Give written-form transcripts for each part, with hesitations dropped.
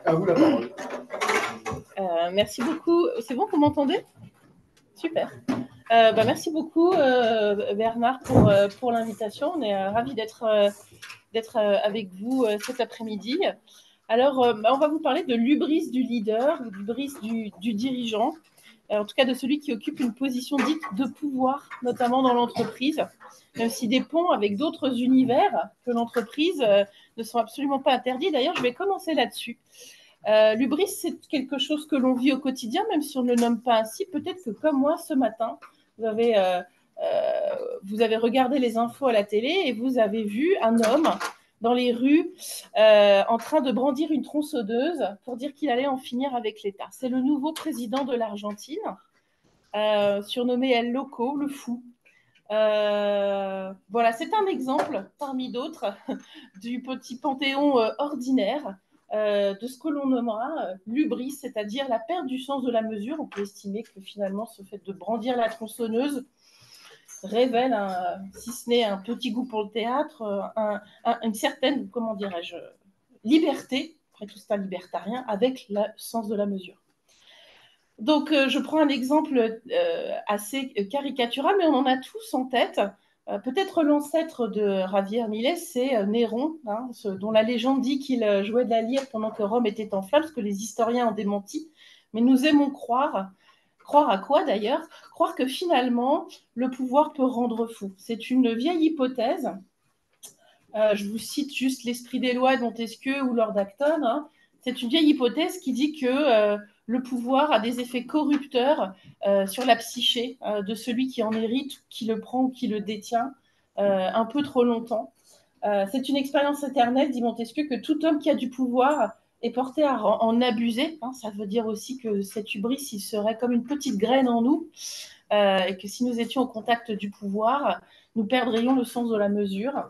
À vous la parole. Merci beaucoup. C'est bon, vous m'entendez? Super. Merci beaucoup, Bernard, pour l'invitation. On est ravis d'être avec vous cet après-midi. Alors, on va vous parler de l'hubris du leader, l'hubris du dirigeant, en tout cas de celui qui occupe une position dite de pouvoir, notamment dans l'entreprise, même si des ponts avec d'autres univers que l'entreprise ne sont absolument pas interdits. D'ailleurs, je vais commencer là-dessus. L'hubris, c'est quelque chose que l'on vit au quotidien, même si on ne le nomme pas ainsi. Peut-être que comme moi, ce matin, vous avez regardé les infos à la télé et vous avez vu un homme dans les rues en train de brandir une tronçonneuse pour dire qu'il allait en finir avec l'État. C'est le nouveau président de l'Argentine, surnommé El Loco, le fou. Voilà, c'est un exemple parmi d'autres du petit panthéon ordinaire de ce que l'on nommera l'hubris, c'est-à-dire la perte du sens de la mesure. On peut estimer que finalement ce fait de brandir la tronçonneuse révèle, si ce n'est un petit goût pour le théâtre, une certaine, comment dirais-je, liberté, après tout c'est un libertarien, avec le sens de la mesure. Donc, je prends un exemple assez caricatural, mais on en a tous en tête. Peut-être l'ancêtre de Javier Milei, c'est Néron, hein, dont la légende dit qu'il jouait de la lyre pendant que Rome était en flammes, ce que les historiens ont démenti. Mais nous aimons croire à quoi d'ailleurs? Croire que finalement, le pouvoir peut rendre fou. C'est une vieille hypothèse. Je vous cite juste l'Esprit des lois de Montesquieu ou Lord Acton. Hein. C'est une vieille hypothèse qui dit que le pouvoir a des effets corrupteurs sur la psyché de celui qui en hérite, qui le prend ou qui le détient un peu trop longtemps. C'est une expérience éternelle, dit Montesquieu, que tout homme qui a du pouvoir est porté à en abuser. Hein. Ça veut dire aussi que cet hubris, il serait comme une petite graine en nous, et que si nous étions au contact du pouvoir, nous perdrions le sens de la mesure.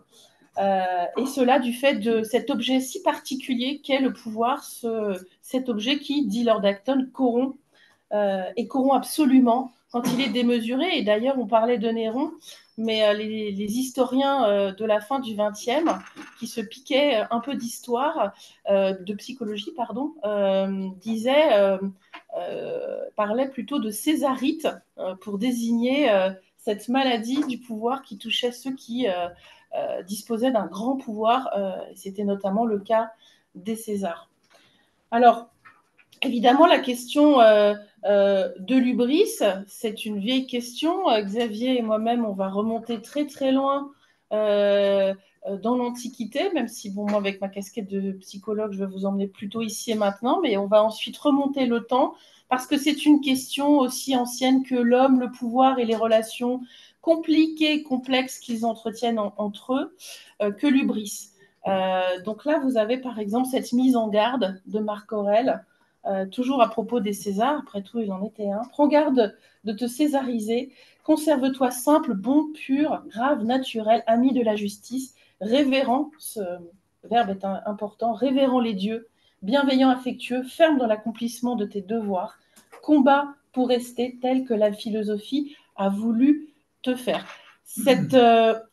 Et cela du fait de cet objet si particulier qu'est le pouvoir, cet objet qui, dit Lord Acton, corrompt et corrompt absolument quand il est démesuré. Et d'ailleurs, on parlait de Néron, mais les historiens de la fin du XXe, qui se piquaient un peu d'histoire, de psychologie, pardon, parlaient plutôt de césarite pour désigner cette maladie du pouvoir qui touchait ceux qui disposaient d'un grand pouvoir. C'était notamment le cas des Césars. Alors, évidemment, la question de l'hubris, c'est une vieille question. Xavier et moi-même, on va remonter très très loin dans l'Antiquité, même si, bon, moi, avec ma casquette de psychologue, je vais vous emmener plutôt ici et maintenant, mais on va ensuite remonter le temps, parce que c'est une question aussi ancienne que l'homme, le pouvoir et les relations compliquées, complexes qu'ils entretiennent entre eux, que l'hubris. Donc là, vous avez par exemple cette mise en garde de Marc Aurèle, toujours à propos des Césars, après tout, il en était un. Prends garde de te césariser, conserve-toi simple, bon, pur, grave, naturel, ami de la justice, révérend, ce verbe est important, révérant les dieux, bienveillant, affectueux, ferme dans l'accomplissement de tes devoirs, combat pour rester tel que la philosophie a voulu te faire. Cette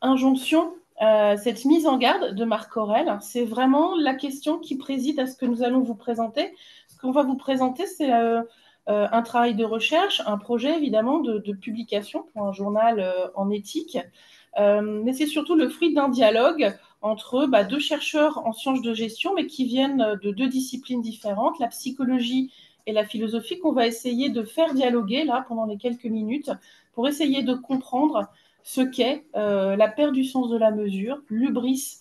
injonction, cette mise en garde de Marc Aurèle, c'est vraiment la question qui préside à ce que nous allons vous présenter. Ce qu'on va vous présenter, c'est un travail de recherche, un projet évidemment de publication pour un journal en éthique, mais c'est surtout le fruit d'un dialogue entre deux chercheurs en sciences de gestion, mais qui viennent de deux disciplines différentes, la psychologie et la philosophie, qu'on va essayer de faire dialoguer là pendant les quelques minutes pour essayer de comprendre ce qu'est la perte du sens de la mesure, l'hubris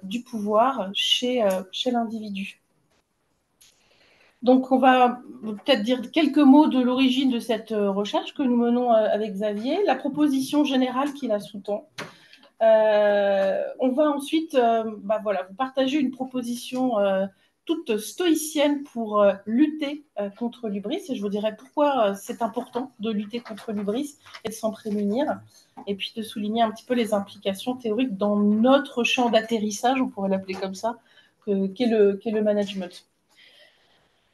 du pouvoir chez l'individu. Donc, on va peut-être dire quelques mots de l'origine de cette recherche que nous menons avec Xavier, la proposition générale qui la sous-tend. On va ensuite vous partager une proposition toute stoïcienne pour lutter contre l'hubris. Et je vous dirai pourquoi c'est important de lutter contre l'hubris et de s'en prémunir. Et puis de souligner un petit peu les implications théoriques dans notre champ d'atterrissage, on pourrait l'appeler comme ça, qu'est le management.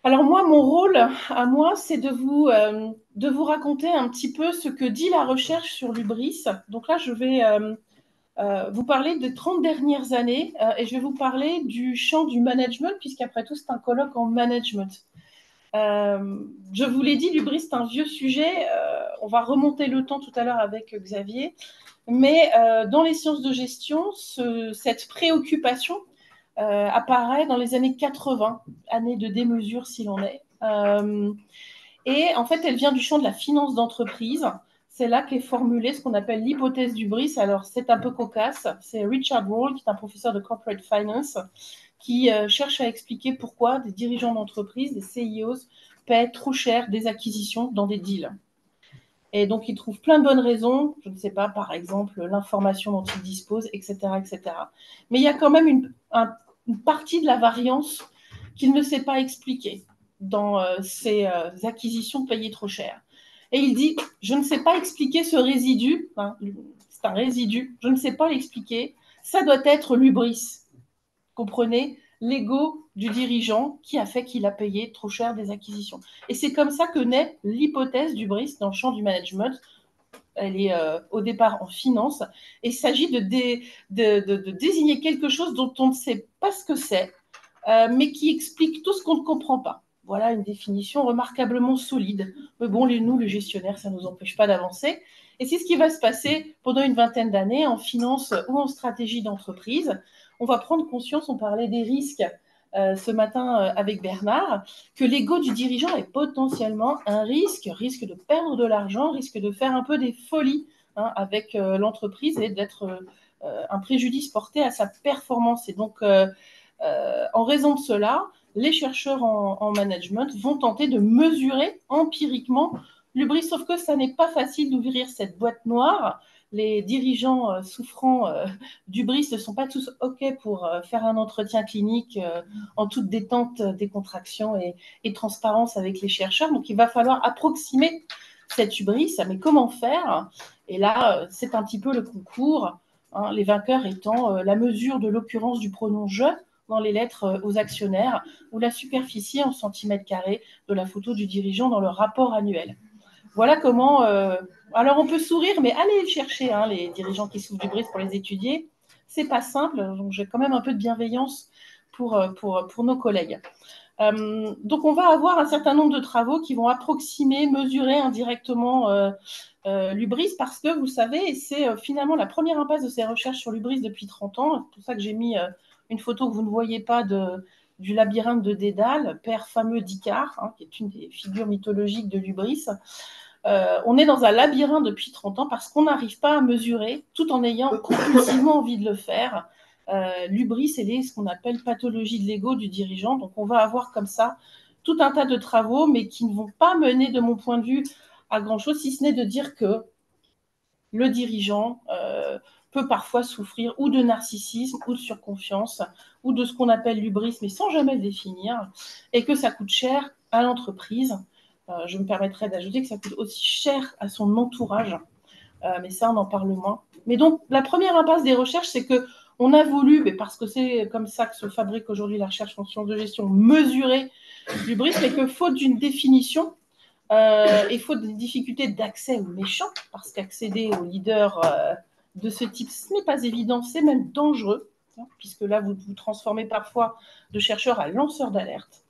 Alors moi, mon rôle à moi, c'est de vous raconter un petit peu ce que dit la recherche sur l'hubris. Donc là, je vais vous parler des 30 dernières années et je vais vous parler du champ du management, puisqu'après tout, c'est un colloque en management. Je vous l'ai dit, l'hubris, c'est un vieux sujet. On va remonter le temps tout à l'heure avec Xavier. Mais dans les sciences de gestion, cette préoccupation apparaît dans les années 80, années de démesure s'il en est. Et en fait, elle vient du champ de la finance d'entreprise. C'est là qu'est formulée ce qu'on appelle l'hypothèse d'hubris. Alors, c'est un peu cocasse. C'est Richard Roll, qui est un professeur de corporate finance, qui cherche à expliquer pourquoi des dirigeants d'entreprise, des CEOs, paient trop cher des acquisitions dans des deals. Et donc, il trouve plein de bonnes raisons, je ne sais pas, par exemple, l'information dont il dispose, etc., etc. Mais il y a quand même une partie de la variance qu'il ne sait pas expliquer dans ces acquisitions payées trop cher. Et il dit, je ne sais pas expliquer ce résidu, hein, c'est un résidu, je ne sais pas l'expliquer, ça doit être l'hubris. Comprenez, l'ego du dirigeant qui a fait qu'il a payé trop cher des acquisitions. Et c'est comme ça que naît l'hypothèse d'hubris dans le champ du management. Elle est au départ en finance. Et il s'agit de désigner quelque chose dont on ne sait pas ce que c'est, mais qui explique tout ce qu'on ne comprend pas. Voilà une définition remarquablement solide. Mais bon, nous, les gestionnaires, ça ne nous empêche pas d'avancer. Et c'est ce qui va se passer pendant une vingtaine d'années en finance ou en stratégie d'entreprise. On va prendre conscience, on parlait des risques ce matin avec Bernard, que l'ego du dirigeant est potentiellement un risque de perdre de l'argent, risque de faire un peu des folies avec l'entreprise et d'être un préjudice porté à sa performance. Et donc, en raison de cela, les chercheurs en management vont tenter de mesurer empiriquement l'hubris, sauf que ça n'est pas facile d'ouvrir cette boîte noire. Les dirigeants souffrant d'hubris ne sont pas tous OK pour faire un entretien clinique en toute détente, décontraction et transparence avec les chercheurs. Donc, il va falloir approximer cette hubris. Mais comment faire? Et là, c'est un petit peu le concours, hein, les vainqueurs étant la mesure de l'occurrence du pronom « je » dans les lettres aux actionnaires ou la superficie en centimètres carrés de la photo du dirigeant dans le rapport annuel. Voilà comment... alors, on peut sourire, mais allez le chercher, hein, les dirigeants qui souffrent d'hubris pour les étudier. C'est pas simple, donc j'ai quand même un peu de bienveillance pour nos collègues. Donc, on va avoir un certain nombre de travaux qui vont approximer, mesurer indirectement l'hubris parce que, vous savez, c'est finalement la première impasse de ces recherches sur l'hubris depuis 30 ans. C'est pour ça que j'ai mis une photo que vous ne voyez pas du labyrinthe de Dédale, père fameux d'Icare, hein, qui est une des figures mythologiques de l'hubris. On est dans un labyrinthe depuis 30 ans parce qu'on n'arrive pas à mesurer, tout en ayant compulsivement envie de le faire. L'hubris, c'est ce qu'on appelle pathologie de l'ego du dirigeant. Donc, on va avoir comme ça tout un tas de travaux, mais qui ne vont pas mener, de mon point de vue, à grand-chose, si ce n'est de dire que le dirigeant peut parfois souffrir ou de narcissisme, ou de surconfiance, ou de ce qu'on appelle l'hubris, mais sans jamais le définir, et que ça coûte cher à l'entreprise. Je me permettrai d'ajouter que ça coûte aussi cher à son entourage, mais ça, on en parle moins. Mais donc, la première impasse des recherches, c'est qu'on a voulu, mais parce que c'est comme ça que se fabrique aujourd'hui la recherche en sciences de gestion, mesurer l'hubris, mais que faute d'une définition, et faute des difficultés d'accès aux méchants, parce qu'accéder aux leaders de ce type, ce n'est pas évident, c'est même dangereux, hein, puisque là, vous vous transformez parfois de chercheurs à lanceurs d'alerte.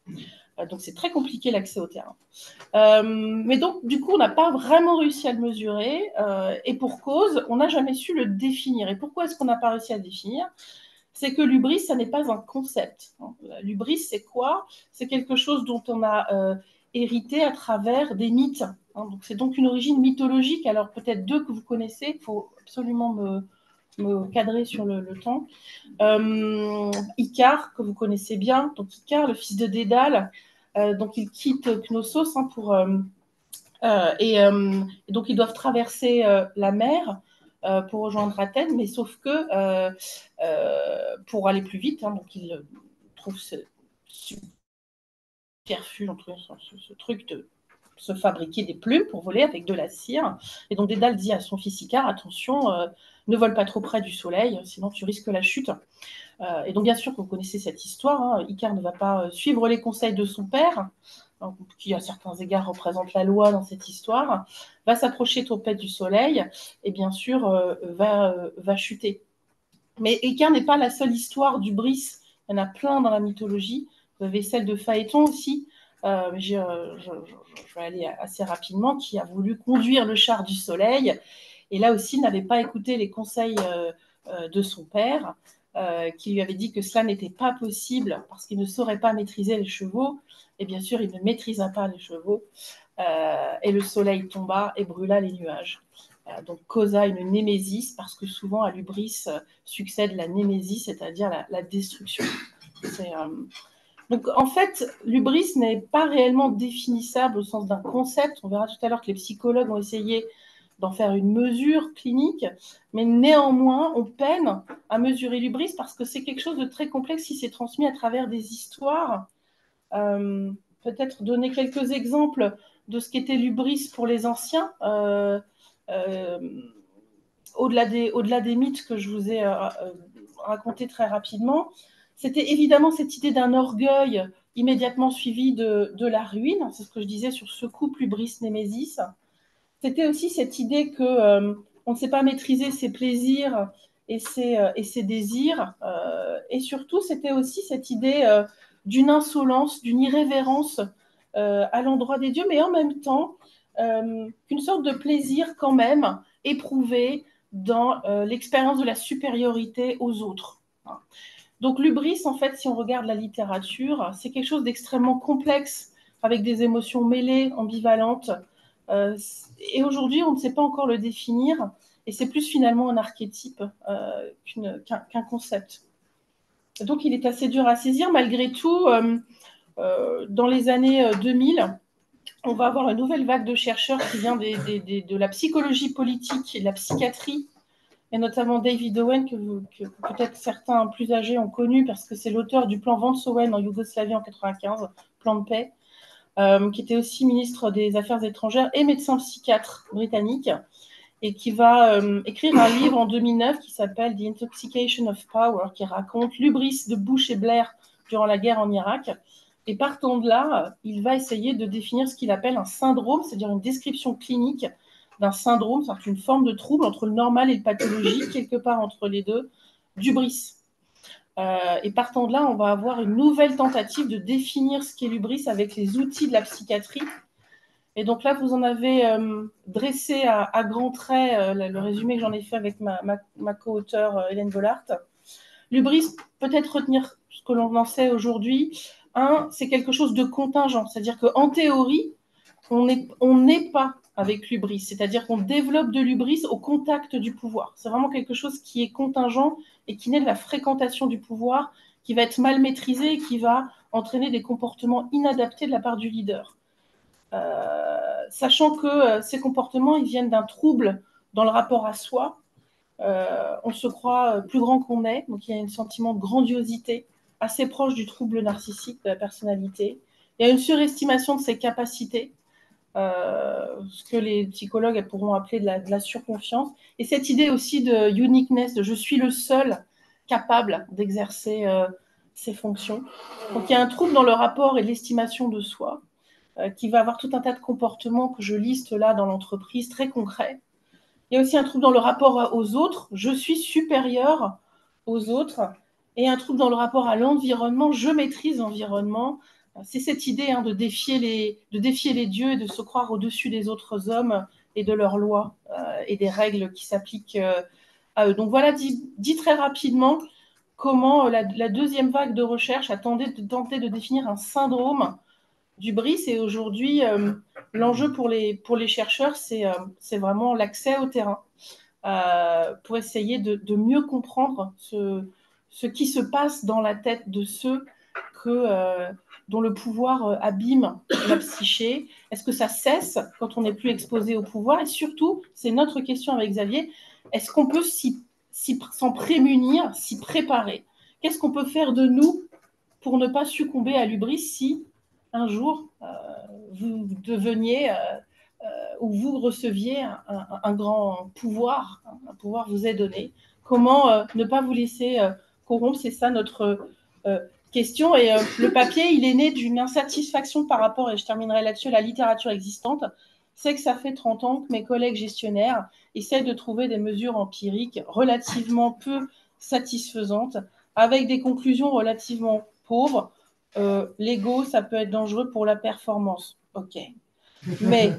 Donc, c'est très compliqué l'accès au terrain. Mais donc, du coup, on n'a pas vraiment réussi à le mesurer. Et pour cause, on n'a jamais su le définir. Et pourquoi est-ce qu'on n'a pas réussi à le définir? C'est que l'hubris, ça n'est pas un concept. L'hubris, c'est quoi? C'est quelque chose dont on a hérité à travers des mythes. Donc, c'est donc une origine mythologique. Alors, peut-être deux que vous connaissez. Il faut absolument me cadrer sur le temps. Icare, que vous connaissez bien. Donc, Icare, le fils de Dédale. Donc, il quitte Knossos et donc, ils doivent traverser la mer pour rejoindre Athènes, mais sauf que pour aller plus vite, donc ils trouvent ce superflu, ce truc de se fabriquer des plumes pour voler avec de la cire. Et donc Dédale dit à son fils Icare, attention, ne vole pas trop près du soleil, sinon tu risques la chute. Et donc bien sûr que vous connaissez cette histoire, hein, Icare ne va pas suivre les conseils de son père, qui à certains égards représente la loi dans cette histoire, va s'approcher trop près du soleil et bien sûr va chuter. Mais Équin n'est pas la seule histoire du Brice. Il y en a plein dans la mythologie. Vous avez celle de Phaéton aussi. Je vais aller assez rapidement, qui a voulu conduire le char du soleil. Et là aussi, n'avait pas écouté les conseils de son père, qui lui avait dit que cela n'était pas possible parce qu'il ne saurait pas maîtriser les chevaux. Et bien sûr, il ne maîtrisa pas les chevaux. Et le soleil tomba et brûla les nuages. Donc causa une némésis, parce que souvent à l'hubris succède la némésis, c'est-à-dire la destruction. Donc en fait, l'hubris n'est pas réellement définissable au sens d'un concept. On verra tout à l'heure que les psychologues ont essayé d'en faire une mesure clinique, mais néanmoins, on peine à mesurer l'hubris parce que c'est quelque chose de très complexe qui s'est transmis à travers des histoires. Peut-être donner quelques exemples de ce qu'était l'hubris pour les anciens, au-delà des mythes que je vous ai racontés très rapidement. C'était évidemment cette idée d'un orgueil immédiatement suivi de la ruine, c'est ce que je disais sur ce couple hubris-némésis. C'était aussi cette idée que on ne sait pas maîtriser ses plaisirs et ses désirs. Et surtout, c'était aussi cette idée d'une insolence, d'une irrévérence à l'endroit des dieux, mais en même temps, une sorte de plaisir quand même éprouvé dans l'expérience de la supériorité aux autres. Donc l'hubris, en fait, si on regarde la littérature, c'est quelque chose d'extrêmement complexe, avec des émotions mêlées, ambivalentes. Et aujourd'hui, on ne sait pas encore le définir, et c'est plus finalement un archétype qu'un concept. Donc il est assez dur à saisir. Malgré tout, dans les années 2000, on va avoir une nouvelle vague de chercheurs qui vient de la psychologie politique et de la psychiatrie, et notamment David Owen, que peut-être certains plus âgés ont connu, parce que c'est l'auteur du plan Vance-Owen en Yougoslavie en 1995, plan de paix, qui était aussi ministre des Affaires étrangères et médecin psychiatre britannique, et qui va écrire un livre en 2009 qui s'appelle The Intoxication of Power, qui raconte l'hubris de Bush et Blair durant la guerre en Irak. Et partant de là, il va essayer de définir ce qu'il appelle un syndrome, c'est-à-dire une description clinique d'un syndrome, c'est une forme de trouble entre le normal et le pathologique, quelque part entre les deux, d'hubris. Et partant de là, on va avoir une nouvelle tentative de définir ce qu'est l'hubris avec les outils de la psychiatrie. Et donc là, vous en avez dressé à grands traits le résumé que j'en ai fait avec ma co-auteure Hélène Bollard. L'hubris, peut-être retenir ce que l'on en sait aujourd'hui. C'est quelque chose de contingent, c'est-à-dire qu'en théorie, on n'est pas avec l'hubris, c'est-à-dire qu'on développe de l'hubris au contact du pouvoir. C'est vraiment quelque chose qui est contingent et qui naît de la fréquentation du pouvoir, qui va être mal maîtrisé et qui va entraîner des comportements inadaptés de la part du leader. Sachant que ces comportements, ils viennent d'un trouble dans le rapport à soi. On se croit plus grand qu'on est, donc il y a un sentiment de grandiosité assez proche du trouble narcissique de la personnalité. Il y a une surestimation de ses capacités, ce que les psychologues pourront appeler de la surconfiance, et cette idée aussi de uniqueness, de je suis le seul capable d'exercer ces fonctions. Donc il y a un trouble dans le rapport et l'estimation de soi, qui va avoir tout un tas de comportements que je liste là dans l'entreprise, très concrets. Il y a aussi un trouble dans le rapport aux autres, je suis supérieur aux autres, et un trouble dans le rapport à l'environnement, je maîtrise l'environnement. C'est cette idée de défier les dieux et de se croire au-dessus des autres hommes et de leurs lois et des règles qui s'appliquent à eux. Donc voilà, dit très rapidement comment la deuxième vague de recherche a tenté de définir un syndrome d'hubris, et aujourd'hui, l'enjeu pour les chercheurs, c'est vraiment l'accès au terrain pour essayer de mieux comprendre ce qui se passe dans la tête de ceux dont le pouvoir abîme la psyché. Est-ce que ça cesse quand on n'est plus exposé au pouvoir? Et surtout, c'est notre question avec Xavier, est-ce qu'on peut s'en prémunir, s'y préparer? Qu'est-ce qu'on peut faire de nous pour ne pas succomber à l'hubris si un jour vous deveniez ou vous receviez un grand pouvoir, un pouvoir vous est donné? Comment ne pas vous laisser corrompre? C'est ça notre question. Et le papier, il est né d'une insatisfaction par rapport, et je terminerai là-dessus, à la littérature existante. C'est que ça fait 30 ans que mes collègues gestionnaires essayent de trouver des mesures empiriques relativement peu satisfaisante, avec des conclusions relativement pauvres. L'ego, ça peut être dangereux pour la performance. OK. Mais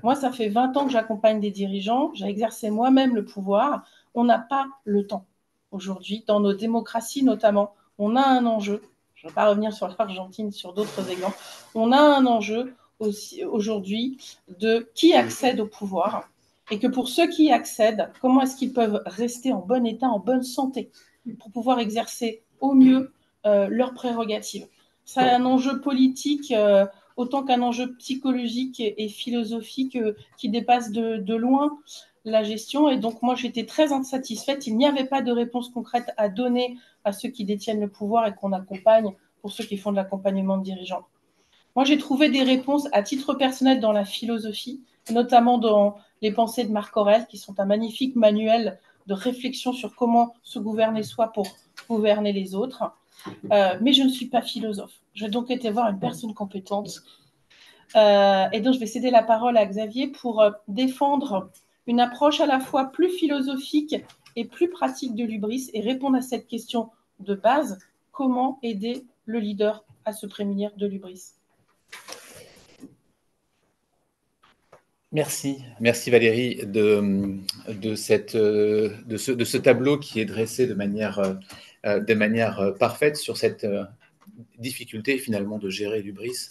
moi, ça fait 20 ans que j'accompagne des dirigeants, j'ai exercé moi-même le pouvoir. On n'a pas le temps aujourd'hui, dans nos démocraties notamment. On a un enjeu, je ne vais pas revenir sur l'Argentine, sur d'autres exemples, on a un enjeu aussi aujourd'hui de qui accède au pouvoir et que pour ceux qui y accèdent, comment est-ce qu'ils peuvent rester en bon état, en bonne santé pour pouvoir exercer au mieux leurs prérogatives. C'est un enjeu politique autant qu'un enjeu psychologique et philosophique qui dépasse de loin la gestion. Et donc, moi, j'étais très insatisfaite. Il n'y avait pas de réponse concrète à donner à ceux qui détiennent le pouvoir et qu'on accompagne pour ceux qui font de l'accompagnement de dirigeants. Moi, j'ai trouvé des réponses à titre personnel dans la philosophie, notamment dans les pensées de Marc Aurèle, qui sont un magnifique manuel de réflexion sur comment se gouverner soi pour gouverner les autres. Mais je ne suis pas philosophe. J'ai donc été voir une personne compétente. Et donc, je vais céder la parole à Xavier pour défendre une approche à la fois plus philosophique et plus pratique de l'hubris et répondre à cette question de base, comment aider le leader à se prémunir de l'hubris. Merci Valérie de ce tableau qui est dressé de manière parfaite sur cette difficulté finalement de gérer l'hubris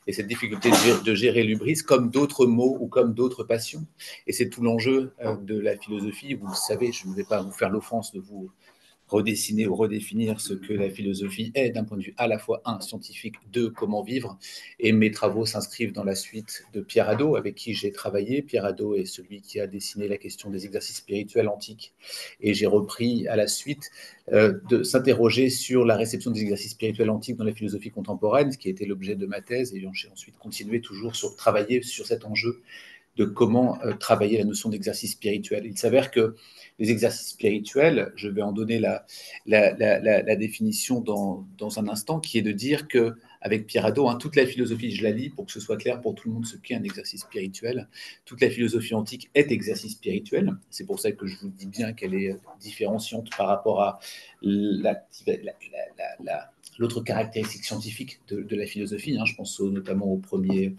et cette difficulté de gérer l'hubris comme d'autres mots ou comme d'autres passions. Et c'est tout l'enjeu de la philosophie. Vous le savez, je ne vais pas vous faire l'offense de vous redessiner ou redéfinir ce que la philosophie est d'un point de vue à la fois scientifique, comment vivre. Et mes travaux s'inscrivent dans la suite de Pierre Hadot, avec qui j'ai travaillé. Pierre Hadot est celui qui a dessiné la question des exercices spirituels antiques. Et j'ai repris à la suite de s'interroger sur la réception des exercices spirituels antiques dans la philosophie contemporaine, ce qui était l'objet de ma thèse. Et j'ai ensuite continué toujours travailler sur cet enjeu de comment travailler la notion d'exercice spirituel. Il s'avère que les exercices spirituels, je vais en donner la définition dans un instant, qui est de dire que, avec Pierre Hadot, toute la philosophie, je la lis pour que ce soit clair pour tout le monde ce qu'est un exercice spirituel. Toute la philosophie antique est exercice spirituel. C'est pour ça que je vous dis bien qu'elle est différenciante par rapport à l'autre caractéristique scientifique de la philosophie. Je pense notamment aux premiers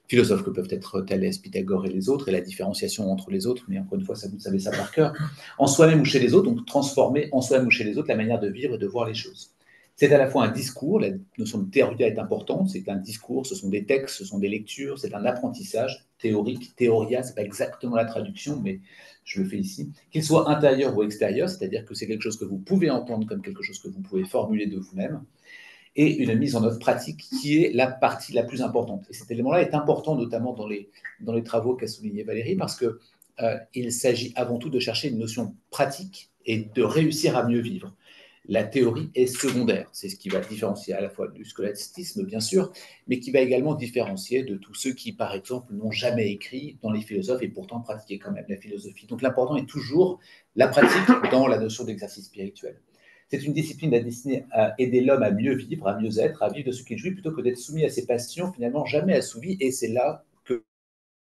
philosophes que peuvent être Thalès, Pythagore et les autres, et la différenciation entre les autres, mais encore une fois, ça, vous savez ça par cœur, en soi-même ou chez les autres, donc transformer en soi-même ou chez les autres la manière de vivre et de voir les choses. C'est à la fois un discours, la notion de théoria est importante, c'est un discours, ce sont des textes, ce sont des lectures, c'est un apprentissage théorique, théoria, c'est pas exactement la traduction, mais je le fais ici, qu'il soit intérieur ou extérieur, c'est-à-dire que c'est quelque chose que vous pouvez entendre comme quelque chose que vous pouvez formuler de vous-même, et une mise en œuvre pratique qui est la partie la plus importante. Et cet élément-là est important, notamment dans les travaux qu'a souligné Valérie, parce qu'il s'agit avant tout de chercher une notion pratique et de réussir à mieux vivre. La théorie est secondaire, c'est ce qui va différencier à la fois du scolasticisme, bien sûr, mais qui va également différencier de tous ceux qui, par exemple, n'ont jamais écrit dans les philosophes et pourtant pratiquaient quand même la philosophie. Donc l'important est toujours la pratique dans la notion d'exercice spirituel. C'est une discipline destinée à aider l'homme à mieux vivre, à mieux être, à vivre de ce qu'il jouit, plutôt que d'être soumis à ses passions finalement jamais assouvies. Et c'est là que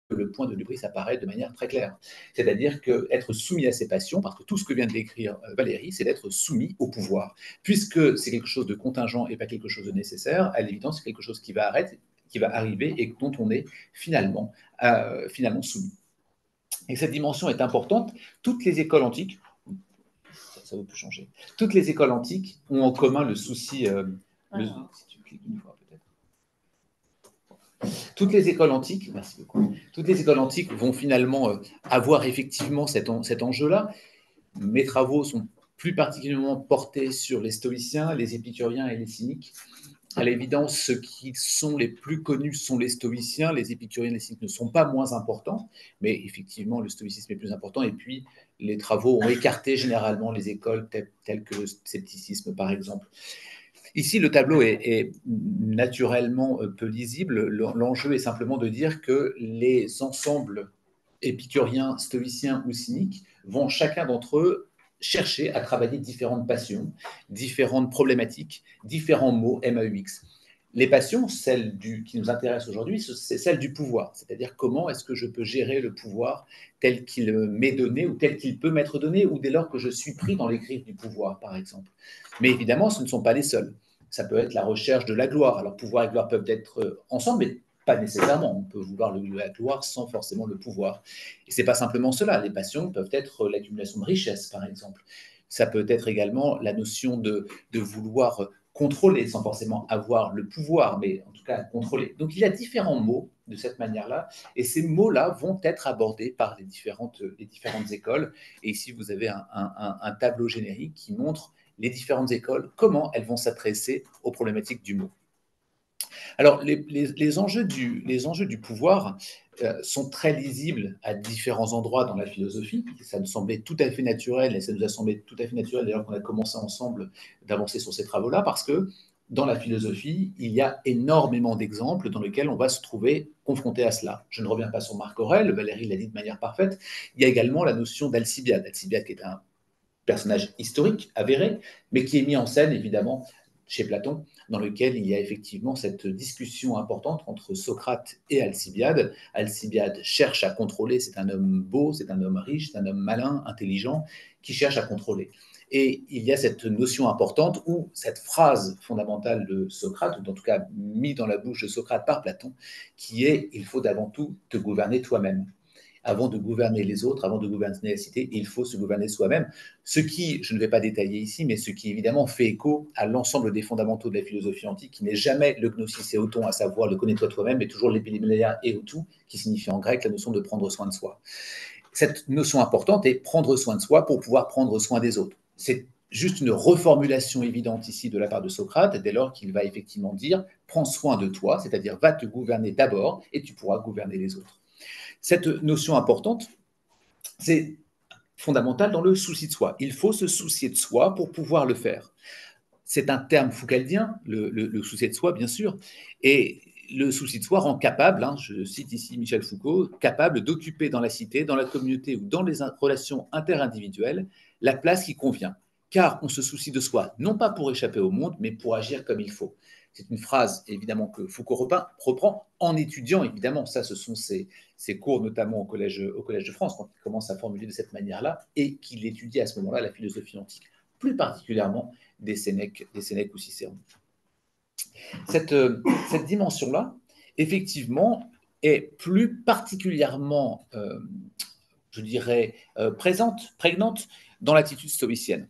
le point de l'hubris apparaît de manière très claire. C'est-à-dire qu'être soumis à ses passions, parce que tout ce que vient de décrire Valérie, c'est d'être soumis au pouvoir. Puisque c'est quelque chose de contingent et pas quelque chose de nécessaire, à l'évidence, c'est quelque chose qui va arriver et dont on est finalement soumis. Et cette dimension est importante. Toutes les écoles antiques, ça ne veut plus changer. Toutes les écoles antiques ont en commun le souci. Si tu cliques une fois, peut-être. Toutes les écoles antiques, merci beaucoup. Toutes les écoles antiques vont finalement avoir effectivement cet enjeu-là. Mes travaux sont plus particulièrement portés sur les stoïciens, les épicuriens et les cyniques. À l'évidence, ceux qui sont les plus connus sont les stoïciens. Les épicuriens et les cyniques ne sont pas moins importants, mais effectivement, le stoïcisme est plus important. Et puis, les travaux ont écarté généralement les écoles telles que le scepticisme, par exemple. Ici, le tableau est naturellement peu lisible. L'enjeu est simplement de dire que les ensembles épicuriens, stoïciens ou cyniques vont chacun d'entre eux chercher à travailler différentes passions, différentes problématiques, différents mots, MAUX. Les passions, qui nous intéressent aujourd'hui, c'est celle du pouvoir, c'est-à-dire comment est-ce que je peux gérer le pouvoir tel qu'il m'est donné ou tel qu'il peut m'être donné, ou dès lors que je suis pris dans les griffes du pouvoir, par exemple. Mais évidemment, ce ne sont pas les seuls. Ça peut être la recherche de la gloire. Alors, pouvoir et gloire peuvent être ensemble, mais pas nécessairement. On peut vouloir la gloire sans forcément le pouvoir. Et ce n'est pas simplement cela. Les passions peuvent être l'accumulation de richesses, par exemple. Ça peut être également la notion de vouloir contrôler sans forcément avoir le pouvoir, mais en tout cas contrôler. Donc il y a différents mots de cette manière-là, et ces mots-là vont être abordés par les différentes écoles. Et ici, vous avez un tableau générique qui montre les différentes écoles, comment elles vont s'adresser aux problématiques du mot. Alors, les enjeux du pouvoir sont très lisibles à différents endroits dans la philosophie. Ça nous semblait tout à fait naturel, et ça nous a semblé tout à fait naturel d'ailleurs qu'on a commencé ensemble d'avancer sur ces travaux-là, parce que dans la philosophie, il y a énormément d'exemples dans lesquels on va se trouver confronté à cela. Je ne reviens pas sur Marc Aurèle, Valérie l'a dit de manière parfaite. Il y a également la notion d'Alcibiade. Alcibiade qui est un personnage historique, avéré, mais qui est mis en scène, évidemment, chez Platon, dans lequel il y a effectivement cette discussion importante entre Socrate et Alcibiade. Alcibiade cherche à contrôler, c'est un homme beau, c'est un homme riche, c'est un homme malin, intelligent, qui cherche à contrôler. Et il y a cette notion importante où cette phrase fondamentale de Socrate, ou en tout cas mise dans la bouche de Socrate par Platon, qui est « il faut avant tout te gouverner toi-même ». Avant de gouverner les autres, avant de gouverner la cité, il faut se gouverner soi-même. Ce qui, je ne vais pas détailler ici, mais ce qui évidemment fait écho à l'ensemble des fondamentaux de la philosophie antique, qui n'est jamais le gnosis et auton, à savoir le connais-toi toi-même, mais toujours l'épiléia et autou, qui signifie en grec la notion de prendre soin de soi. Cette notion importante est prendre soin de soi pour pouvoir prendre soin des autres. C'est juste une reformulation évidente ici de la part de Socrate, dès lors qu'il va effectivement dire « prends soin de toi », c'est-à-dire « va te gouverner d'abord et tu pourras gouverner les autres ». Cette notion importante, c'est fondamental dans le souci de soi. Il faut se soucier de soi pour pouvoir le faire. C'est un terme foucaldien, le souci de soi, bien sûr, et le souci de soi rend capable, je cite ici Michel Foucault, capable d'occuper dans la cité, dans la communauté ou dans les relations interindividuelles la place qui convient. Car on se soucie de soi, non pas pour échapper au monde, mais pour agir comme il faut. C'est une phrase, évidemment, que Foucault reprend en étudiant, évidemment, ça, ce sont ses cours, notamment au Collège de France, quand il commence à formuler de cette manière-là, et qu'il étudie à ce moment-là la philosophie antique, plus particulièrement des Sénèques ou Cicéron. Cette dimension-là, effectivement, est plus particulièrement, je dirais, prégnante dans l'attitude stoïcienne.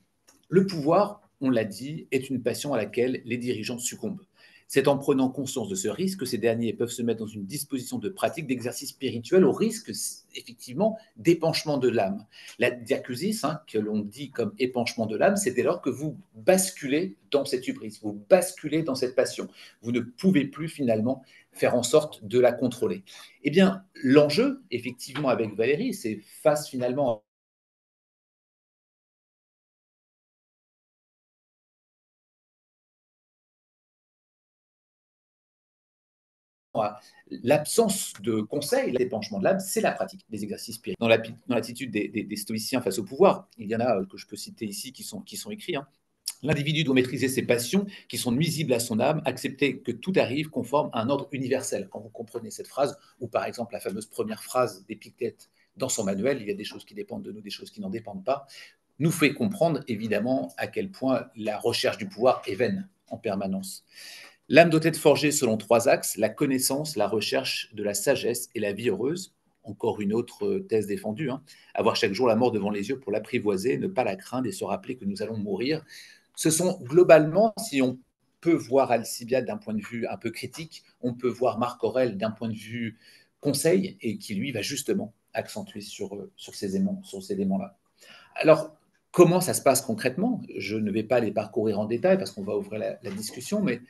Le pouvoir, on l'a dit, est une passion à laquelle les dirigeants succombent. C'est en prenant conscience de ce risque que ces derniers peuvent se mettre dans une disposition de pratique d'exercice spirituel au risque, effectivement, d'épanchement de l'âme. La diakusis, que l'on dit comme épanchement de l'âme, c'est dès lors que vous basculez dans cette hubris, vous basculez dans cette passion. Vous ne pouvez plus, finalement, faire en sorte de la contrôler. Eh bien, l'enjeu, effectivement, avec Valérie, c'est face, finalement, l'absence de conseil, l'épanchement de l'âme, c'est la pratique des exercices spirituels. Dans l'attitude des stoïciens face au pouvoir, il y en a que je peux citer ici qui sont écrits. L'individu doit maîtriser ses passions qui sont nuisibles à son âme, accepter que tout arrive conforme à un ordre universel. Quand vous comprenez cette phrase, ou par exemple la fameuse première phrase d'Épictète dans son manuel, il y a des choses qui dépendent de nous, des choses qui n'en dépendent pas, nous fait comprendre évidemment à quel point la recherche du pouvoir est vaine en permanence. L'âme doit être forgée selon 3 axes, la connaissance, la recherche de la sagesse et la vie heureuse. Encore une autre thèse défendue. Avoir chaque jour la mort devant les yeux pour l'apprivoiser, ne pas la craindre et se rappeler que nous allons mourir. Ce sont globalement, si on peut voir Alcibiade d'un point de vue un peu critique, on peut voir Marc Aurèle d'un point de vue conseil, et qui lui va justement accentuer sur ces éléments-là. Alors, comment ça se passe concrètement? Je ne vais pas les parcourir en détail parce qu'on va ouvrir la discussion, mais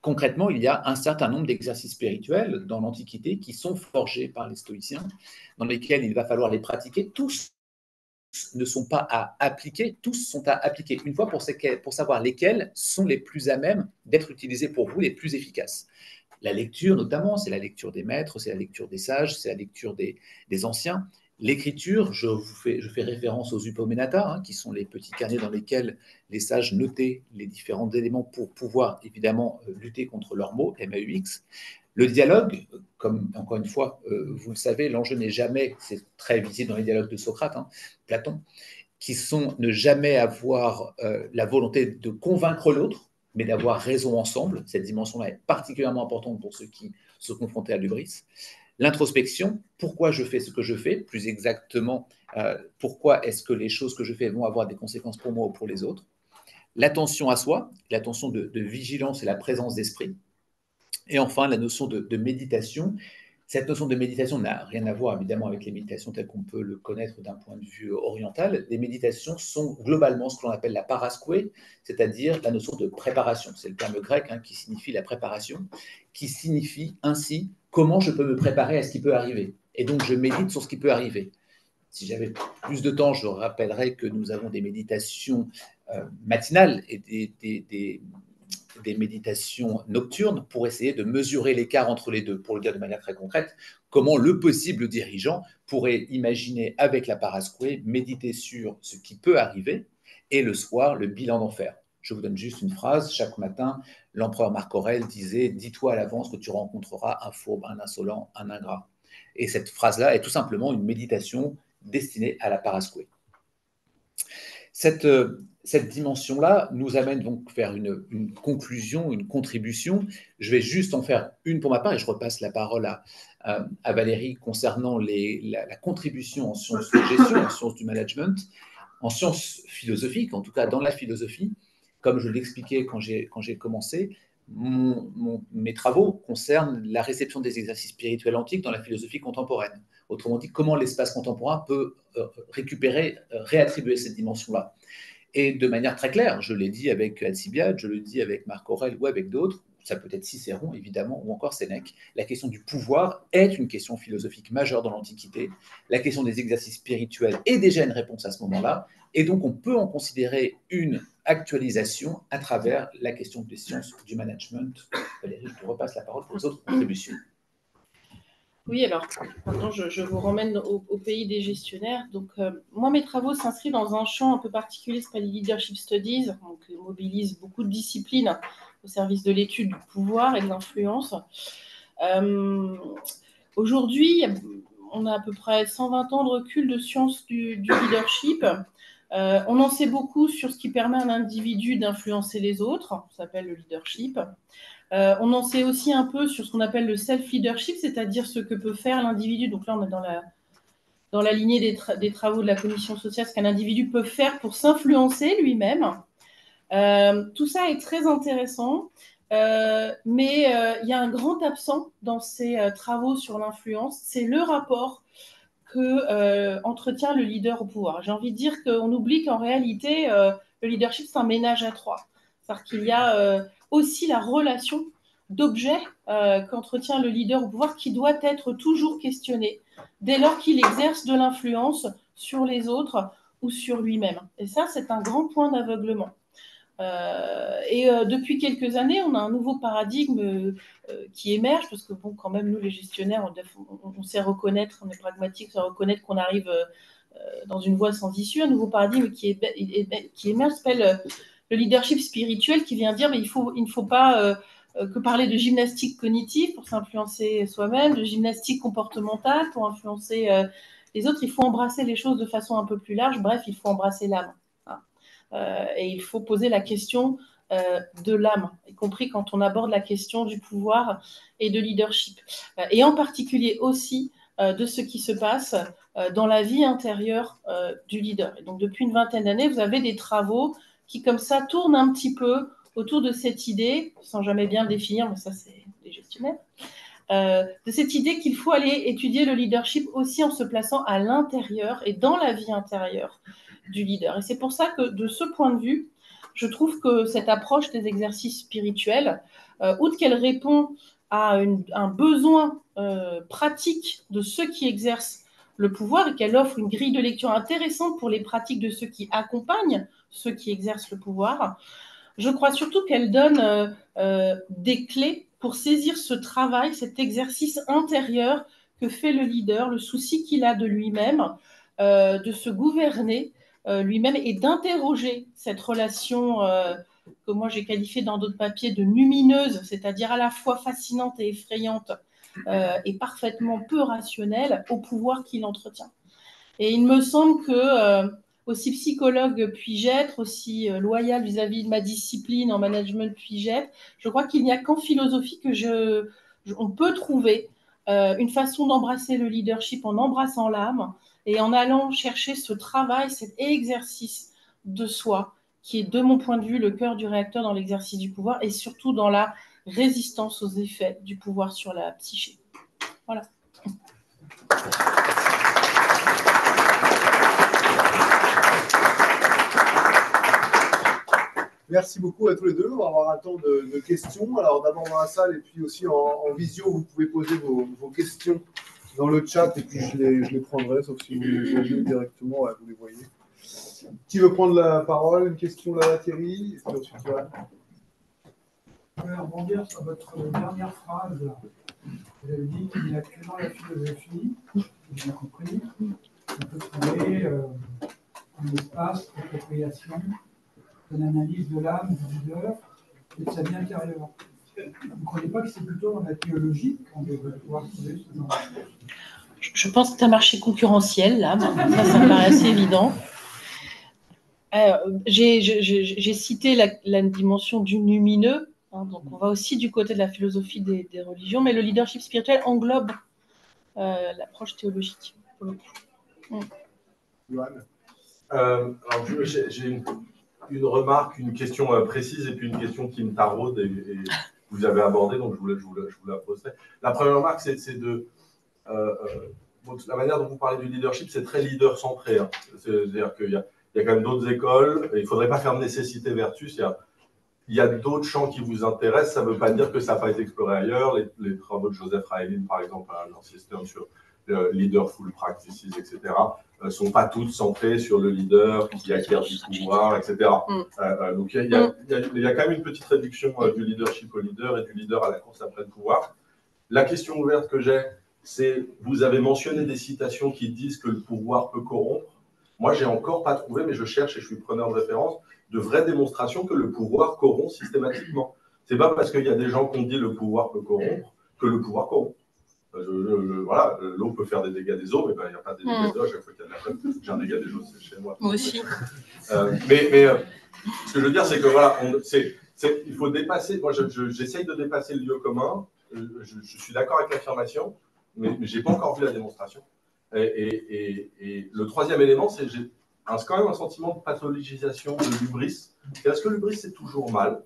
concrètement, il y a un certain nombre d'exercices spirituels dans l'Antiquité qui sont forgés par les stoïciens, dans lesquels il va falloir les pratiquer. Tous ne sont pas à appliquer, tous sont à appliquer une fois pour savoir lesquels sont les plus à même d'être utilisés pour vous, les plus efficaces. La lecture, notamment, c'est la lecture des maîtres, c'est la lecture des sages, c'est la lecture des anciens. L'écriture, je fais référence aux Upomenata, hein, qui sont les petits carnets dans lesquels les sages notaient les différents éléments pour pouvoir évidemment lutter contre leurs maux, MAUX. Le dialogue, comme encore une fois, vous le savez, l'enjeu n'est jamais, c'est très visible dans les dialogues de Socrate, hein, Platon, qui sont ne jamais avoir la volonté de convaincre l'autre, mais d'avoir raison ensemble. Cette dimension-là est particulièrement importante pour ceux qui se confrontent à l'hubris. L'introspection, pourquoi je fais ce que je fais, plus exactement, pourquoi est-ce que les choses que je fais vont avoir des conséquences pour moi ou pour les autres. L'attention à soi, l'attention de vigilance et la présence d'esprit. Et enfin, la notion de méditation. Cette notion de méditation n'a rien à voir évidemment avec les méditations telles qu'on peut le connaître d'un point de vue oriental. Les méditations sont globalement ce que l'on appelle la paraskoué, c'est-à-dire la notion de préparation. C'est le terme grec hein, qui signifie la préparation, qui signifie ainsi comment je peux me préparer à ce qui peut arriver. Et donc je médite sur ce qui peut arriver. Si j'avais plus de temps, je rappellerais que nous avons des méditations matinales et des méditations nocturnes pour essayer de mesurer l'écart entre les deux. Pour le dire de manière très concrète, comment le possible dirigeant pourrait imaginer avec la paraskoué méditer sur ce qui peut arriver et le soir, le bilan d'en faire. Je vous donne juste une phrase. Chaque matin, l'empereur Marc Aurèle disait « Dis-toi à l'avance que tu rencontreras un fourbe, un insolent, un ingrat ». Et cette phrase-là est tout simplement une méditation destinée à la paraskoué. Cette dimension-là nous amène donc vers une conclusion, une contribution. Je vais juste en faire une pour ma part et je repasse la parole à Valérie concernant la contribution en sciences de gestion, en sciences du management, en sciences philosophiques, en tout cas dans la philosophie. Comme je l'expliquais quand j'ai commencé, mes travaux concernent la réception des exercices spirituels antiques dans la philosophie contemporaine. Autrement dit, comment l'espace contemporain peut réattribuer cette dimension-là. Et de manière très claire, je l'ai dit avec Alcibiade, je le dis avec Marc Aurèle ou avec d'autres, ça peut être Cicéron évidemment, ou encore Sénèque, la question du pouvoir est une question philosophique majeure dans l'Antiquité. La question des exercices spirituels est déjà une réponse à ce moment-là, et donc on peut en considérer une actualisation à travers la question des sciences du management. Valérie, je te repasse la parole pour les autres contributions. Oui, alors, maintenant, je vous ramène au pays des gestionnaires. Donc, moi, mes travaux s'inscrivent dans un champ un peu particulier, c'est pas les leadership studies, donc mobilise beaucoup de disciplines au service de l'étude du pouvoir et de l'influence. Aujourd'hui, on a à peu près 120 ans de recul de sciences du leadership. On en sait beaucoup sur ce qui permet à un individu d'influencer les autres, ça s'appelle le leadership. On en sait aussi un peu sur ce qu'on appelle le self-leadership, c'est-à-dire ce que peut faire l'individu. Donc là, on est dans la lignée des travaux de la commission sociale, ce qu'un individu peut faire pour s'influencer lui-même. Tout ça est très intéressant, mais il y a un grand absent dans ces travaux sur l'influence, c'est le rapport que entretient le leader au pouvoir. J'ai envie de dire qu'on oublie qu'en réalité, le leadership, c'est un ménage à trois. C'est-à-dire qu'il y a aussi la relation d'objet qu'entretient le leader au pouvoir qui doit être toujours questionnée dès lors qu'il exerce de l'influence sur les autres ou sur lui-même. Et ça, c'est un grand point d'aveuglement. Depuis quelques années, on a un nouveau paradigme qui émerge, parce que bon, quand même, nous, les gestionnaires, on sait reconnaître, on est pragmatique, on sait reconnaître qu'on arrive dans une voie sans issue. Un nouveau paradigme qui émerge s'appelle le leadership spirituel, qui vient dire mais il ne faut pas que parler de gymnastique cognitive pour s'influencer soi-même, de gymnastique comportementale pour influencer les autres. Il faut embrasser les choses de façon un peu plus large. Bref, il faut embrasser l'âme. Et il faut poser la question de l'âme, y compris quand on aborde la question du pouvoir et de leadership. Et en particulier aussi de ce qui se passe dans la vie intérieure du leader. Et donc depuis une vingtaine d'années, vous avez des travaux qui comme ça tournent un petit peu autour de cette idée, sans jamais bien définir, mais ça c'est les gestionnaires, de cette idée qu'il faut aller étudier le leadership aussi en se plaçant à l'intérieur et dans la vie intérieure du leader. Et c'est pour ça que de ce point de vue, je trouve que cette approche des exercices spirituels, outre qu'elle répond à un besoin pratique de ceux qui exercent le pouvoir et qu'elle offre une grille de lecture intéressante pour les pratiques de ceux qui accompagnent ceux qui exercent le pouvoir, je crois surtout qu'elle donne des clés pour saisir ce travail, cet exercice intérieur que fait le leader, le souci qu'il a de lui-même, de se gouverner lui-même et d'interroger cette relation que moi j'ai qualifiée dans d'autres papiers de numineuse, c'est-à-dire à la fois fascinante et effrayante et parfaitement peu rationnelle au pouvoir qu'il entretient. Et il me semble que, aussi psychologue puis-je être, aussi loyal vis-à-vis de ma discipline en management puis-je être, je crois qu'il n'y a qu'en philosophie que on peut trouver une façon d'embrasser le leadership en embrassant l'âme et en allant chercher ce travail, cet exercice de soi, qui est, de mon point de vue, le cœur du réacteur dans l'exercice du pouvoir et surtout dans la résistance aux effets du pouvoir sur la psyché. Voilà. Merci beaucoup à tous les deux. On va avoir un temps de questions. Alors d'abord dans la salle et puis aussi en visio, vous pouvez poser vos questions dans le chat et puis je les prendrai, sauf si vous les voyez directement, ouais, vous les voyez. Qui veut prendre la parole? Une question là, Thierry? Et puis ensuite, Johan. Je vais rebondir sur votre dernière phrase. Vous avez dit qu'il y a que dans la philosophie, j'ai bien compris, on peut trouver un espace d'appropriation, une analyse de l'âme du leader et de sa vie intérieure. Vous ne croyez pas que c'est plutôt dans la théologie qu'on devrait pouvoir trouver ce genre de choses? Je pense que c'est un marché concurrentiel, là. Ça me paraît assez évident. J'ai cité la dimension du lumineux, hein, donc on va aussi du côté de la philosophie des religions, mais le leadership spirituel englobe l'approche théologique. Pour le coup. Alors, j'ai une remarque, une question précise et puis une question qui me taraude et vous avez abordé, donc je vous la poserai. La première remarque, c'est de la manière dont vous parlez du leadership, c'est très leader-centré. Hein. C'est-à-dire qu'il y a quand même d'autres écoles, et il ne faudrait pas faire nécessité-vertus. Il y a d'autres champs qui vous intéressent, ça ne veut pas dire que ça n'a pas été exploré ailleurs. Les travaux de Joseph Raelin, par exemple, à Northeastern sur Leaderful Practices, etc., ne sont pas toutes centrées sur le leader qui acquiert du pouvoir, etc. Donc il y a quand même une petite réduction du leadership au leader et du leader à la course après le pouvoir. La question ouverte que j'ai, c'est, vous avez mentionné des citations qui disent que le pouvoir peut corrompre. Moi, je n'ai encore pas trouvé, mais je cherche et je suis preneur de référence, de vraies démonstrations que le pouvoir corrompt systématiquement. Ce n'est pas parce qu'il y a des gens qui ont dit le pouvoir peut corrompre que le pouvoir corrompt. Voilà, l'eau peut faire des dégâts des eaux, mais il n'y a pas des dégâts d'eau à chaque fois qu'il y a de la flotte. J'ai un dégât des eaux, c'est chez moi. Moi aussi. Mais ce que je veux dire, c'est que voilà, il faut dépasser. Moi, j'essaye de dépasser le lieu commun. Je suis d'accord avec l'affirmation, mais je n'ai pas encore vu la démonstration. Et le troisième élément, c'est que j'ai quand même un sentiment de pathologisation de l'hubris. Est-ce que l'hubris, c'est toujours mal?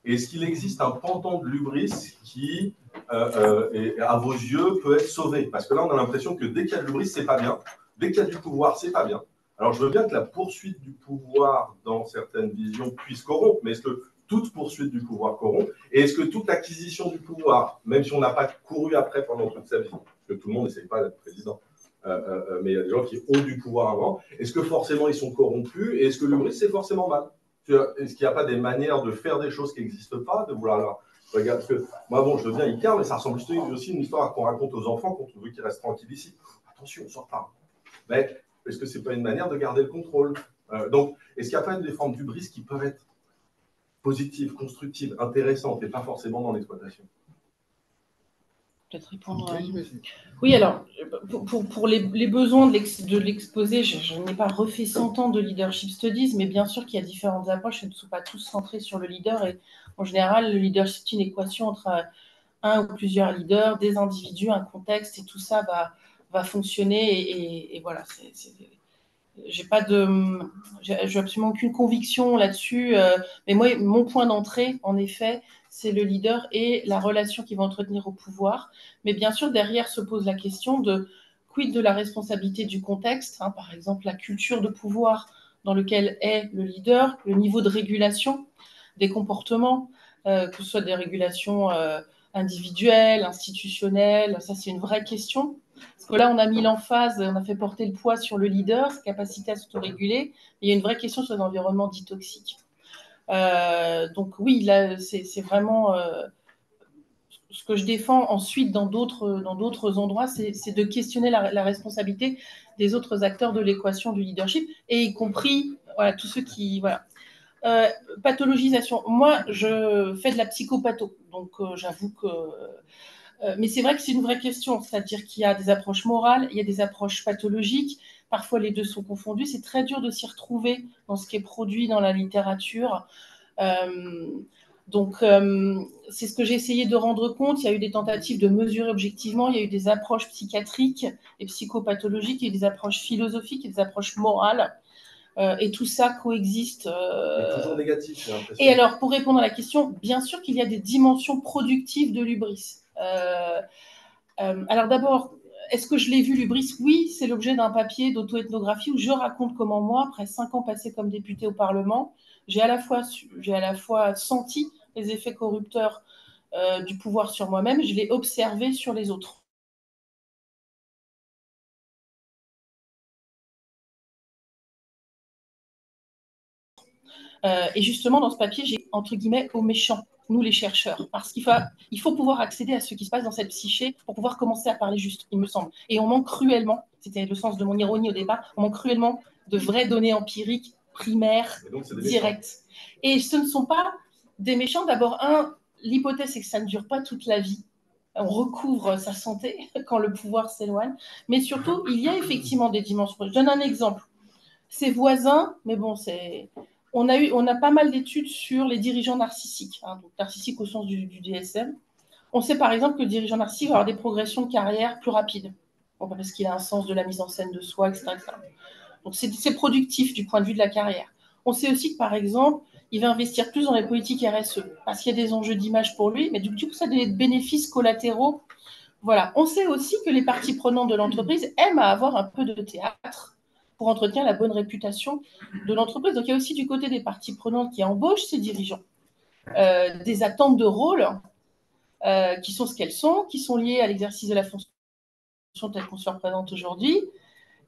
Et est-ce qu'il existe un pendant de l'hubris qui, à vos yeux, peut être sauvé? Parce que là, on a l'impression que dès qu'il y a de l'hubris, c'est pas bien. Dès qu'il y a du pouvoir, c'est pas bien. Alors, je veux bien que la poursuite du pouvoir, dans certaines visions, puisse corrompre, mais est-ce que toute poursuite du pouvoir corrompt? Et est-ce que toute acquisition du pouvoir, même si on n'a pas couru après pendant toute sa vie, parce que tout le monde n'essaye pas d'être président, mais il y a des gens qui ont du pouvoir avant, est-ce que forcément ils sont corrompus? Et est-ce que l'hubris, c'est forcément mal? Est-ce qu'il n'y a pas des manières de faire des choses qui n'existent pas, de vouloir leur... Regarde, parce que moi, bon, je veux bien Icar, mais ça ressemble aussi à une histoire qu'on raconte aux enfants quand on veut qu'ils restent tranquilles ici. Attention, on ne sort pas. Mais est-ce que ce n'est pas une manière de garder le contrôle? Donc, est-ce qu'il n'y a pas des formes d'hubris qui peuvent être positives, constructives, intéressantes et pas forcément dans l'exploitation? Peut-être répondre. Oui, alors, pour les besoins de l'exposé, je n'ai pas refait 100 ans de leadership studies, mais bien sûr qu'il y a différentes approches, elles ne sont pas tous centrées sur le leader. Et en général, le leadership, c'est une équation entre un ou plusieurs leaders, des individus, un contexte, et tout ça va fonctionner. Et voilà, j'ai absolument aucune conviction là-dessus. Mais moi, mon point d'entrée, en effet, c'est le leader et la relation qu'il va entretenir au pouvoir. Mais bien sûr, derrière se pose la question de quid de la responsabilité du contexte, hein, par exemple la culture de pouvoir dans lequel est le leader, le niveau de régulation des comportements, que ce soit des régulations individuelles, institutionnelles, ça c'est une vraie question. Parce que là, on a mis l'emphase, on a fait porter le poids sur le leader, sa capacité à s'autoréguler. Il y a une vraie question sur les environnements dits toxiques. Donc oui, là, c'est vraiment ce que je défends ensuite dans d'autres endroits, c'est de questionner la responsabilité des autres acteurs de l'équation du leadership, et y compris voilà, tous ceux qui... Voilà. Pathologisation. Moi, je fais de la psychopatho, donc j'avoue que... mais c'est vrai que c'est une vraie question, c'est-à-dire qu'il y a des approches morales, il y a des approches pathologiques, parfois les deux sont confondus, c'est très dur de s'y retrouver dans ce qui est produit dans la littérature. Donc, c'est ce que j'ai essayé de rendre compte. Il y a eu des tentatives de mesurer objectivement, il y a eu des approches psychiatriques et psychopathologiques, il y a eu des approches philosophiques et des approches morales. Et tout ça coexiste. Toujours négatif, j'ai l'impression. Et alors, pour répondre à la question, bien sûr qu'il y a des dimensions productives de l'hubris. Alors d'abord, est-ce que je l'ai vu, l'hubris? Oui, c'est l'objet d'un papier d'auto-ethnographie où je raconte comment moi, après 5 ans passés comme député au Parlement, j'ai à la fois senti les effets corrupteurs du pouvoir sur moi-même, je l'ai observé sur les autres. Et justement, dans ce papier, j'ai entre guillemets aux méchants, nous les chercheurs, parce qu'il faut pouvoir accéder à ce qui se passe dans cette psyché pour pouvoir commencer à parler juste, il me semble. Et on manque cruellement, c'était le sens de mon ironie au départ, on manque cruellement de vraies données empiriques, primaires, directes. Et ce ne sont pas des méchants. D'abord, l'hypothèse, c'est que ça ne dure pas toute la vie. On recouvre sa santé quand le pouvoir s'éloigne. Mais surtout, il y a effectivement des dimensions. Je donne un exemple. Ses voisins, mais bon, on a pas mal d'études sur les dirigeants narcissiques, hein, donc narcissiques au sens du DSM. On sait par exemple que le dirigeant narcissique va avoir des progressions de carrière plus rapides, parce qu'il a un sens de la mise en scène de soi, etc. etc. Donc c'est productif du point de vue de la carrière. On sait aussi que par exemple, il va investir plus dans les politiques RSE, parce qu'il y a des enjeux d'image pour lui, mais du coup, ça a des bénéfices collatéraux. Voilà. On sait aussi que les parties prenantes de l'entreprise aiment à avoir un peu de théâtre pour entretenir la bonne réputation de l'entreprise. Donc, il y a aussi du côté des parties prenantes qui embauchent ces dirigeants des attentes de rôle qui sont ce qu'elles sont, qui sont liées à l'exercice de la fonction telle qu'on se représente aujourd'hui,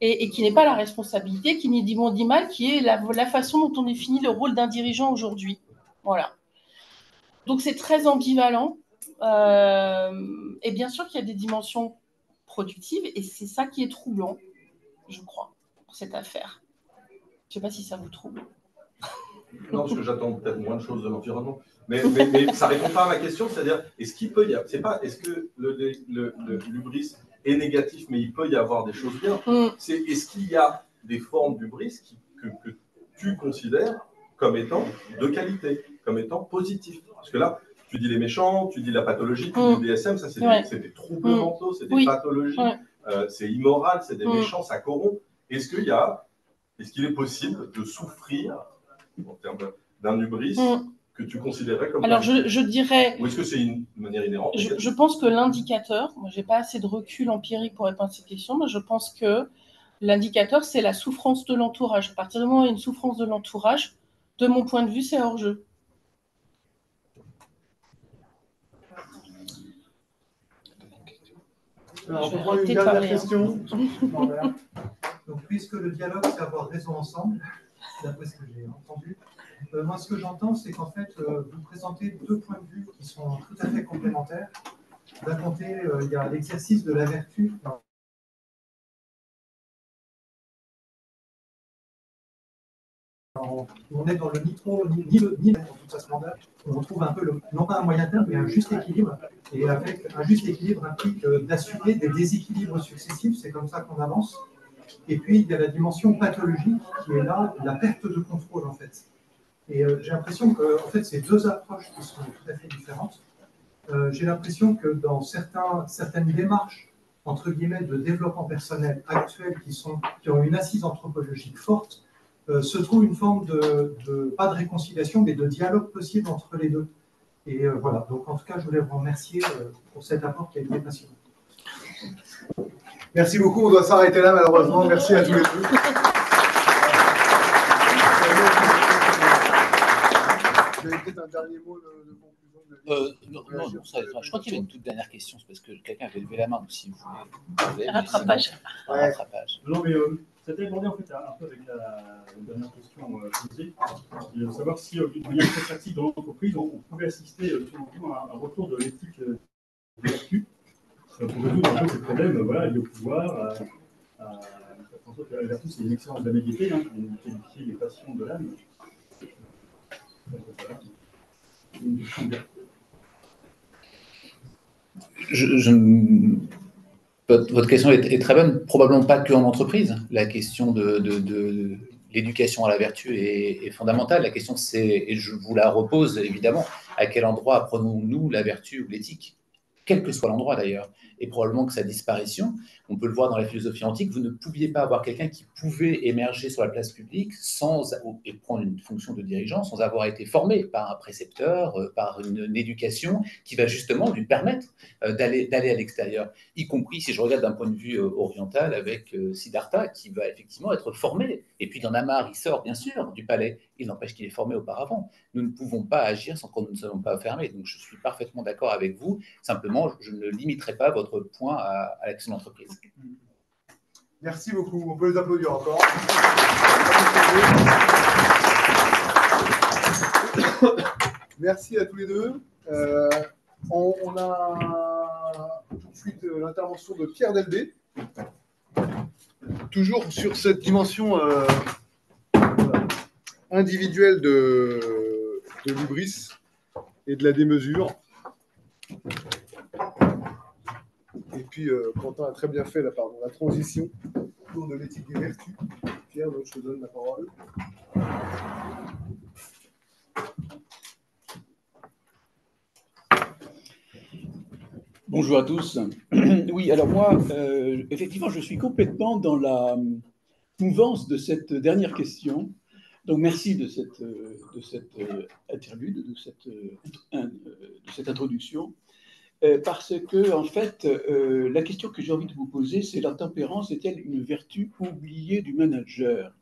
et qui n'est pas la responsabilité, qui n'est dit bon dit mal, qui est la façon dont on définit le rôle d'un dirigeant aujourd'hui. Voilà. Donc, c'est très ambivalent. Et bien sûr qu'il y a des dimensions productives, et c'est ça qui est troublant, je crois, pour cette affaire. Je ne sais pas si ça vous trouble. Non, parce que j'attends peut-être moins de choses de l'environnement. Mais ça ne répond pas à ma question, c'est-à-dire, est-ce qu'il peut y avoir, c'est pas, est-ce que l'hubris est négatif, mais il peut y avoir des choses bien. Est-ce qu'il y a des formes d'hubris que tu considères comme étant de qualité, comme étant positifs? Parce que là, tu dis les méchants, tu dis la pathologie, tu dis le DSM, ça c'est des troubles mentaux, c'est des pathologies, c'est immoral, c'est des méchants, ça corrompt. Est-ce qu'il est possible de souffrir en termes d'un hubris que tu considérais comme... Alors, je dirais... Ou est-ce que c'est une manière inhérente? Je pense que l'indicateur, moi, je n'ai pas assez de recul empirique pour répondre à cette question, mais je pense que l'indicateur, c'est la souffrance de l'entourage. À partir du moment où il y a une souffrance de l'entourage, de mon point de vue, c'est hors-jeu. Alors, on peut prendre une dernière question. Donc, puisque le dialogue, c'est avoir raison ensemble, d'après ce que j'ai entendu, moi, ce que j'entends, c'est qu'en fait, vous présentez deux points de vue qui sont tout à fait complémentaires. D'un côté, il y a l'exercice de la vertu. On est dans le ni trop, ni dans toute sa splendeur. On retrouve un peu, non pas un moyen terme, mais un juste équilibre. Et avec un juste équilibre implique d'assurer des déséquilibres successifs. C'est comme ça qu'on avance. Et puis, il y a la dimension pathologique qui est là, la perte de contrôle, en fait. Et j'ai l'impression que en fait, c'est deux approches qui sont tout à fait différentes. J'ai l'impression que dans certaines démarches, entre guillemets, de développement personnel actuelles qui ont une assise anthropologique forte, se trouve une forme pas de réconciliation, mais de dialogue possible entre les deux. Et voilà, donc en tout cas, je voulais vous remercier pour cet apport qui a été passionnant. Merci beaucoup, on doit s'arrêter là malheureusement. Merci à tous les deux. Vous avez peut-être un dernier mot de conclusion non, ça, je crois qu'il y avait une toute dernière question, c'est parce que quelqu'un avait levé la main aussi. Vous voulez, rattrapage. Rattrapage. Non, mais ça t'a demandé en fait un peu avec la dernière question posée, de savoir si, de manière très pratique dans l'entreprise, on pouvait assister à un retour de l'éthique pour résoudre un peu ces problèmes voilà, liés au pouvoir, en sorte que la vertu, c'est une excellence d'amélité, hein, qui qualifie les passions de l'âme. Votre question est très bonne, probablement pas que en entreprise. La question de l'éducation à la vertu est fondamentale. La question, c'est, et je vous la repose évidemment, à quel endroit apprenons-nous la vertu ou l'éthique, quel que soit l'endroit d'ailleurs. Et probablement que sa disparition, on peut le voir dans la philosophie antique, vous ne pouviez pas avoir quelqu'un qui pouvait émerger sur la place publique et prendre une fonction de dirigeant sans avoir été formé par un précepteur, par une éducation qui va justement lui permettre d'aller à l'extérieur, y compris si je regarde d'un point de vue oriental avec Siddhartha, qui va effectivement être formé. Et puis dans Namar, il sort bien sûr du palais, il n'empêche qu'il est formé auparavant. Nous ne pouvons pas agir sans que nous ne soyons pas fermés. Donc je suis parfaitement d'accord avec vous. Simplement, je ne limiterai pas votre point à l'action d'entreprise. Merci beaucoup. On peut les applaudir encore. Merci à tous les deux. On a tout de suite l'intervention de Pierre Delbé. Toujours sur cette dimension individuelle de l'hubris et de la démesure. Et puis, Quentin a très bien fait la transition autour de l'éthique des vertus. Pierre, donc, je te donne la parole. Bonjour à tous. Oui, alors moi, effectivement, je suis complètement dans la mouvance de cette dernière question. Donc, merci de cette interlude, de cette introduction. Parce que, en fait, la question que j'ai envie de vous poser, c'est la tempérance est-elle une vertu oubliée du manager?